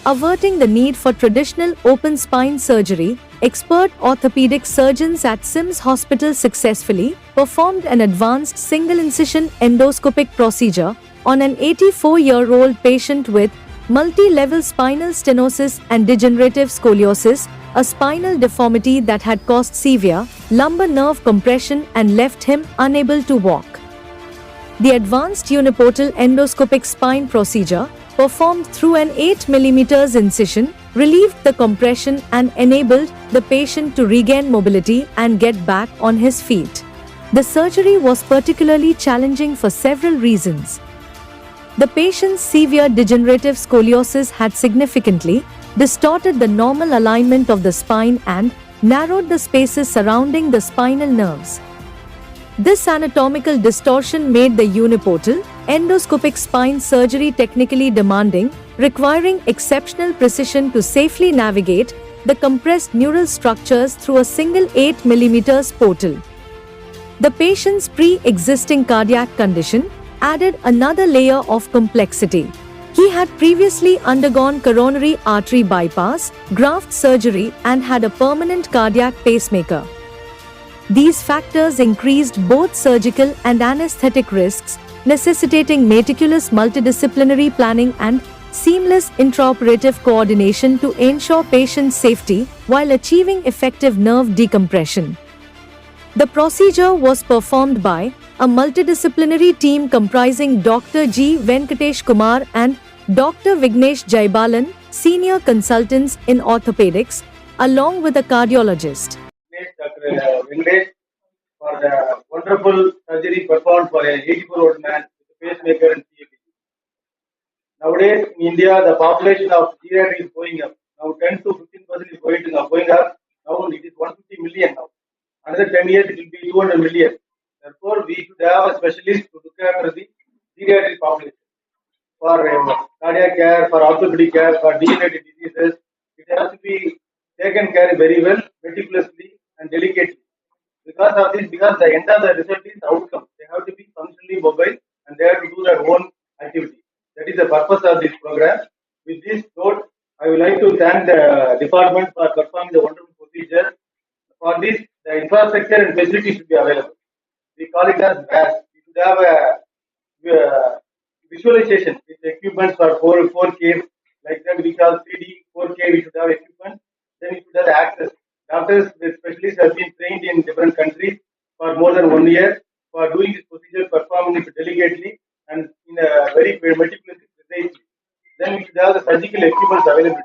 averting the need for traditional open spine surgery. Expert orthopaedic surgeons at SIMS Hospital successfully performed an advanced single-incision endoscopic procedure on an 84-year-old patient with multi-level spinal stenosis and degenerative scoliosis, a spinal deformity that had caused severe lumbar nerve compression and left him unable to walk. The advanced uniportal endoscopic spine procedure, performed through an 8 mm incision, relieved the compression and enabled the patient to regain mobility and get back on his feet. The surgery was particularly challenging for several reasons. The patient's severe degenerative scoliosis had significantly distorted the normal alignment of the spine and narrowed the spaces surrounding the spinal nerves. This anatomical distortion made the uniportal endoscopic spine surgery technically demanding, requiring exceptional precision to safely navigate the compressed neural structures through a single 8 mm portal. The patient's pre-existing cardiac condition added another layer of complexity. He had previously undergone coronary artery bypass, graft surgery, and had a permanent cardiac pacemaker. These factors increased both surgical and anesthetic risks, necessitating meticulous multidisciplinary planning and seamless intraoperative coordination to ensure patient safety while achieving effective nerve decompression. The procedure was performed by a multidisciplinary team comprising Dr. G. Venkatesh Kumar and Dr. Vignesh Jaibalan, senior consultants in orthopedics, along with a cardiologist. Dr. Vignesh for the wonderful surgery performed for an 84-year-old man with a pacemaker and CABG. Nowadays in India, the population of geriatric is going up. Now 10 to 15% is going up. Now it is 150 million now. Another 10 years it will be 200 million. Therefore, we should have a specialist to look after the geriatric population for cardiac care, for orthopedic care, for degenerative diseases. It has to be taken care very well, meticulously and delicately. Because of this, because the end of the result is the outcome. They have to be functionally mobile and they have to do their own activity. That is the purpose of this program. With this note, I would like to thank the department for performing the wonderful procedure. For this, the infrastructure and facilities should be available. We call it as VAS. We should have a visualization with equipment for 4K, like that we call 3D, 4K, we should have equipment. Then we should have access. Doctors with specialists have been trained in different countries for more than 1 year for doing this procedure, performing it delicately and in a very meticulously, precisely. Then we should have the surgical equipment availability.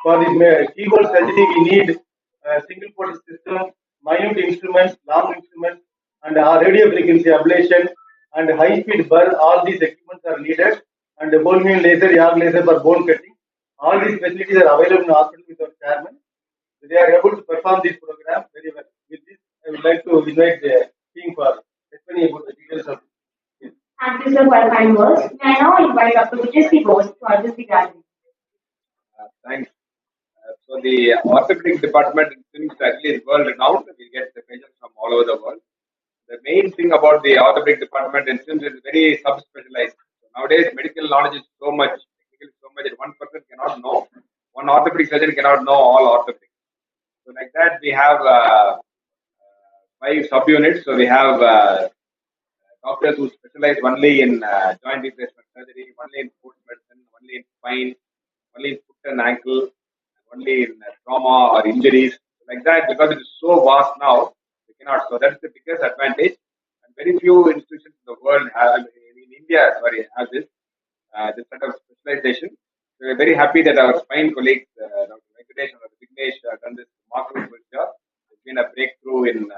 For this keyhole surgery, we need a single port system, minute instruments, long instruments, and radio frequency ablation and high speed burn. All these equipments are needed, and the bone mill laser, YAG laser for bone cutting. All these facilities are available in the hospital with our chairman. They are able to perform this program very well. With this, I would like to invite the team for explaining about the details of this. Thank you, sir, for your kind words. May I now invite Dr. TreatsSpinalCompression to address the gathering. Thanks. So the orthopedic department in SIMS actually is world renowned. We get the patients from all over the world. The main thing about the orthopedic department in SIMS is very subspecialized. So nowadays, medical knowledge is so much, that one person cannot know. One orthopedic surgeon cannot know all orthopedics. So like that, we have 5 subunits. So we have doctors who specialize only in joint replacement surgery, only in sports medicine, only in spine, only in foot and ankle, only in trauma or injuries. Like that, because it is so vast now, we cannot. So that's the biggest advantage. And very few institutions in the world have, in India, have this sort of specialization. So we're very happy that our spine colleagues, Dr. Venkatesh and Dr. Vignesh, have done this remarkable job. It's been a breakthrough in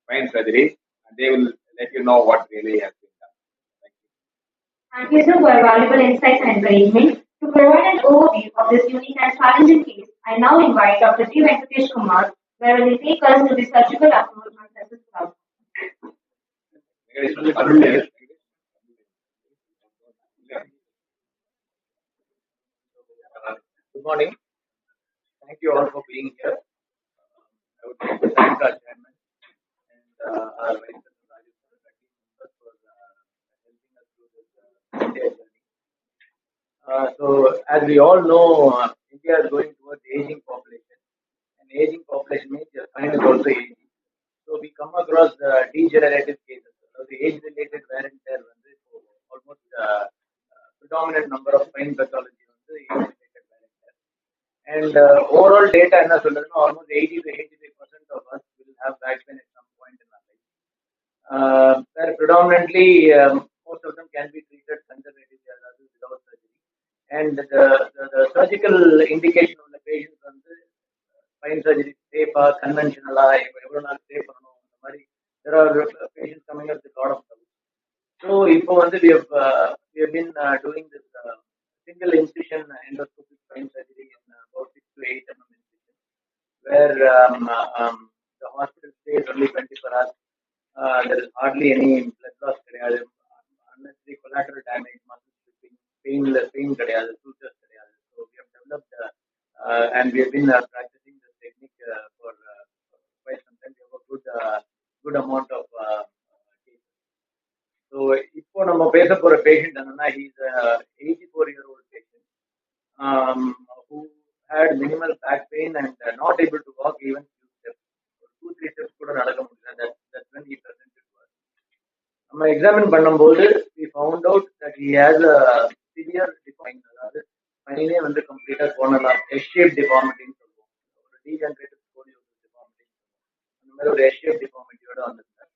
spine surgery, and they will let you know what really has been done. Thank you, sir, for your valuable insights and encouragement. To provide an overview of this unique and challenging case, I now invite Dr. G. Venkatesh Kumar, where he will take us to the surgical approach and successful outcome. Good morning. Thank you all for being here. I would like to thank our chairman and our vice chairman for helping us through this journey. So, as we all know, India is going towards aging population, and aging population means your spine is also aging. So we come across degenerative cases. So the age-related wear and tear almost predominant number of spine pathology age-related wear and tear. And overall data என்ன சொல்றதுன்னா almost 80 to 85% of us will have back pain at some point in our life. Where predominantly most of them can be treated conservatively without surgery. And the surgical indication of the patients spine surgery safe conventional எவ்வளவு நாள் stay பண்ணணும் அந்த மாதிரி there are patients coming up with a lot of doubts. So இப்போ we have been doing this single incision endoscopic spine surgery in about 6 to 8 mm incision, where the hospital stays only 24 hours. There is hardly any blood loss கிடையாது, unnecessary collateral damage, muscle stripping, pain கிடையாது, sutures கிடையாது. So we have developed and we have been practicing this technique for quite some time. We have a good amount of cases. So இப்போ நம்ம பேச போற patient என்னன்னா, he is a 84-year-old patient who had minimal back pain and not able to walk even few steps. 2-3 steps கூட நடக்க முடியல. That's when he presented to us. நம்ம examine பண்ணும்போது we found out that he has a severe deformity. அதாவது ஸ்பைனே கம்ப்ளீட்டா கோணலாம் S-shaped deformity ன்னு சொல்லுவோம். ஒரு degenerative scoliosis deformity. அந்த மாதிரி ஒரு S-shaped deformity யோட வந்திருந்தார்.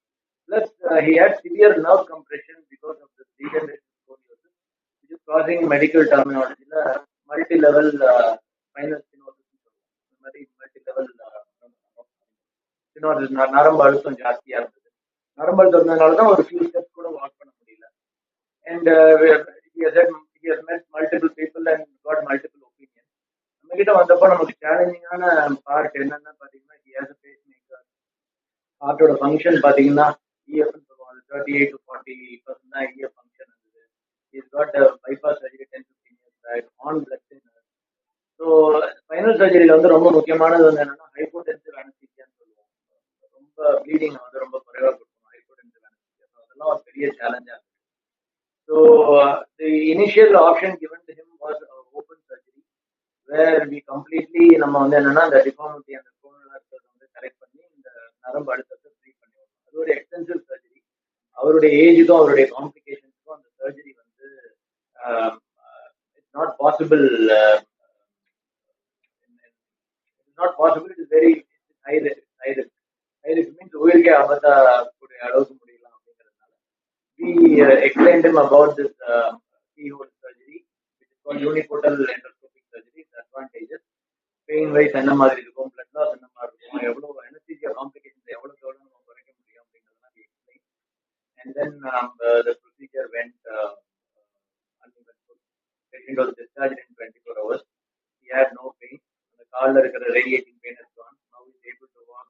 Plus he had severe nerve compression because of the degenerative scoliosis, which is causing medical terminology multi-level spinal stenosis. Multi-level stenosis நரம்பு அழுத்தம் ஜாஸ்தியா இருந்தது. நரம்பு அழுத்தம் இருந்ததுனால தான் ஒரு few steps கூட வாக் பண்ண முடியல. And he has met multiple people and got multiple opinions. நம்ம கிட்ட வந்தப்போ நமக்கு சேலஞ்சிங்கான பார்ட் என்னன்னா பாத்தீங்கன்னா, he has a pacemaker. ஹார்ட்டோட ஃபங்க்ஷன் பாத்தீங்கன்னா EF 38 to 40% தான் EF ஃபங்க்ஷன் இருந்தது. He's got a bypass surgery 10-15 years back on blood thinner. So spinal surgeryல ரொம்ப முக்கியமானது என்னன்னா hypotensive anesthesia ன்னு சொல்லுவோம். ரொம்ப ப்ளீடிங் ரொம்ப குறைவா கொடுக்கணும் hypotensive anesthesia. அதெல்லாம் ஒரு பெரிய சேலஞ்சா இருக்கு. So the initial option given to him was open surgery, where we completely நம்ம என்னன்னா அந்த deformity அந்த கோணலா இருக்கிறத கரெக்ட் பண்ணி இந்த நரம்பு அழுத்தத்தை ஃப்ரீ பண்ணிடுவோம். அது ஒரு எக்ஸ்டென்சிவ் சர்ஜரி. அவருடைய ஏஜுக்கும் அவருடைய காம்ப்ளிகேஷன்ஸுக்கும் அந்த surgery it's not possible. It is very high risk. High risk means உயிருக்கே ஆபத்தா கூடிய அளவுக்கு முடியலாம் அப்படிங்கிறதுனால we explained him about this keyhole surgery, which is called uniportal endoscopic surgery. The advantages, pain wise என்ன மாதிரி இருக்கும், blood loss என்ன மாதிரி இருக்கும், எவ்வளவு anesthesia complications எவ்வளவு நம்ம குறைக்க முடியும் அப்படிங்கிறதுலாம் we explained. And then the procedure went uneventful. Patient was discharged in 24 hours. He had no pain. The கால்ல இருக்கிற radiating pain is gone. Now he is able to walk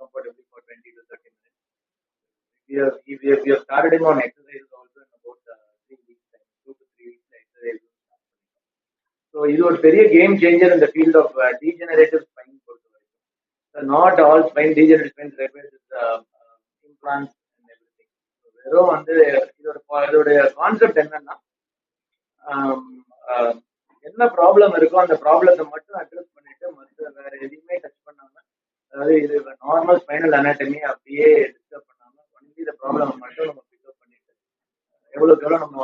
comfortably for 20 to 30 minutes. We have started him on exercises also in about 3 weeks time, 2 to 3 weeks exercise. So இது ஒரு பெரிய game changer in the field of degenerative spine பொறுத்தவரைக்கும். So not all degenerative spines require implants and everything. So வெறும் இதோட concept என்னன்னா, என்ன problem இருக்கோ அந்த ப்ராப்ளத்தை மட்டும் அட்ரஸ் பண்ணிட்டு மற்ற வேற எதையுமே டச் பண்ணாம, அதாவது இது நார்மல் ஸ்பைனல் அனாட்டமி அப்படியே டிஸ்டர்ப் பண்ணாம ஒன்லி இந்த ப்ராப்ளம் மட்டும் நம்ம பிக்கப் பண்ணிட்டு எவ்வளவுக்கு எவ்வளவு நம்ம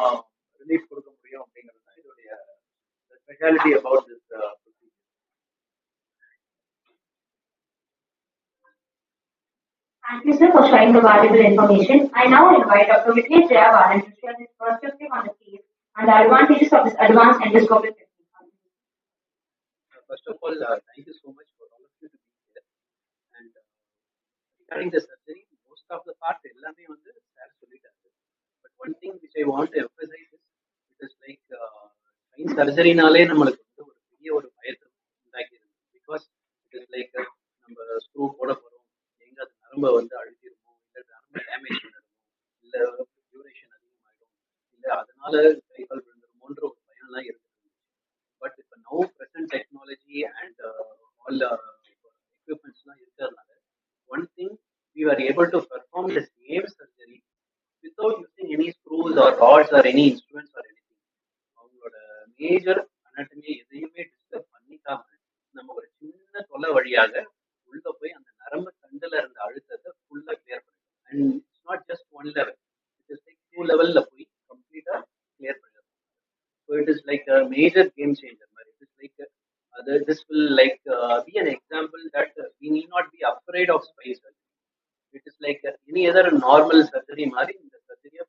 ரிலீஃப் கொடுக்க முடியும் அப்படிங்கிறது தான் இதோடைய speciality about this procedure. Thank you, sir, for sharing the valuable information. I now invite Dr. TreatsSpinalCompression to share his perspective on the case and the advantages of this advanced endoscopic technique. First of all, thank you so much for all of you to be here. And regarding the surgery, most of the part எல்லாமே sir சொல்லிட்டாங்க. But one thing which I want to emphasize is, it is like spine surgeryனாலே நம்மளுக்கு ஒரு பெரிய ஒரு பயத்தை உண்டாக்கிடுது. Because it is like நம்ம screw போட போறோம், எங்க அது நரம்பை அழுத்திடுமோ, இல்லை நரம்பு டேமேஜ் பண்ணிடுமோ, இல்லை டியூரேஷன் அதிகமாகிடும், இல்லை அதனால கை கால் விழுந்துருமோன்ற ஒரு பயம்லாம் இருக்கு. But now present technology and all equipments இருக்கிறதுனால, one thing, we were able to perform the same surgery without using any screws or rods or any instruments or anything. அவங்களோட மேஜர் anatomy எதையுமே disturb வழியாக உள்ள போய் அந்த நரம்பு தண்டுல இருந்த அழுத்தத்தை ஃபுல்லா கிளியர் பண்ணும். And it's not just one level, it is like 2 லெவல்ல போய் கம்ப்ளீட்டா கிளியர் பண்ணிடும். So it is like a major game changer மாதிரி. It is like this will like be an example that we need not be afraid of spine surgery. It is like any other normal surgery மாதிரி இந்த சர்ஜரியை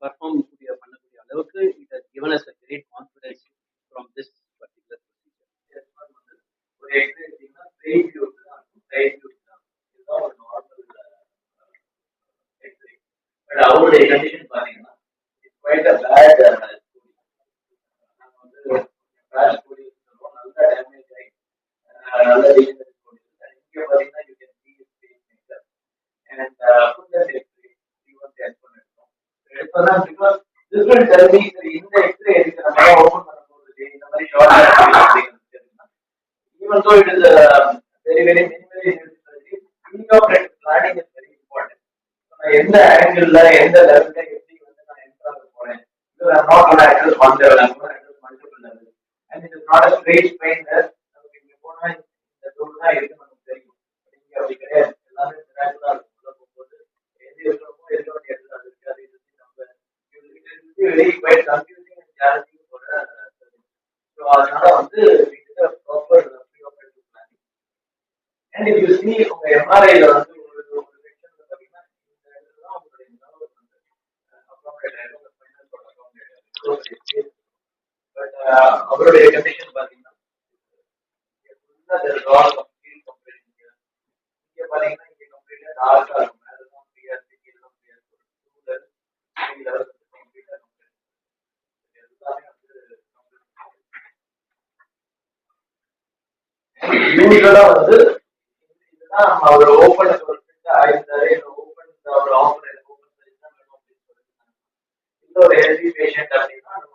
perform பண்ணக்கூடிய அளவுக்கு it has given us a great confidence from this particular procedure. ஒரு exercise straight view தான், straight view தான், இதுதான் ஒரு normal exercise. But அவருடைய கண்டிஷன் பார்த்தீங்கன்னா it's quite a bad crash கூடி சொல்லுவோம், நல்ல டேமேஜ் ஆகி நல்ல டீஜெனரேட்டிவ் கூடி. இங்கே பார்த்தீங்கன்னா you can see his pacemaker and put that X-ray, even the X1 எடுத்தோம். எடுத்தோம்னா because this will tell me இந்த எக்ஸ்ரே எதுக்கு நம்ம ஓப்பன் பண்ண போகுது, இந்த மாதிரி short even though it is a very minimally invasive surgery, preoperative planning is very important. எந்த ஆங்கிள் எந்த லெவல்ல எப்படி வந்து நான் என்டர் ஆக போறேன், I'm not going to address one level, I'm going to address multiple levels, and it is not a straight spine that நமக்கு இங்க போனா இந்த தூரம் தான் இருக்கு நமக்கு தெரியும். இங்க அப்படி கிடையாது, எல்லாமே நேச்சுரலா இருக்கும். உள்ள போகும்போது எது இருக்கணுமோ எது ஒன்று எடுத்து அது இருக்காது. இது நம்ம very quite confusing and challenging போற surgery. ஸோ அதனால வந்து proper preoperative planning. And if you see உங்க எம்ஆர்ஐல வந்து ஒரு செக்ஷன்ல பாத்தீங்கன்னா இந்த இடத்துல தான் உங்களுடைய நர்வ் வந்து அகாமடேட் ஆயிடும், ஸ்பைனல் கார்டு அகாமடேட் ஆயிடும். பட் அவருடைய கண்டிஷன் பாத்தீங்கன்னா இங்க பாத்தீங்கன்னா இங்க கம்ப்ளீட்டா டார்க்கா இருக்கும். மேலதான் ஃப்ரீயா இருக்கு, கீழே ஃப்ரீயா இருக்கு. 2 லெவல் 3 லெவல் கம்ப்ளீட்டா எல்லாமே வந்து யூஸ்வலா வந்து இதுதான் அவர் ஓப்பன் ஆயிருந்தாரு, ஓப்பன் அவர் ஆஃபர் ஓப்பன் தான் வேணும் அப்படின்னு சொல்லியிருந்தாங்க. இல்லை ஒரு ஹெல்தி பேஷண்ட் அப்படின்னா நம்ம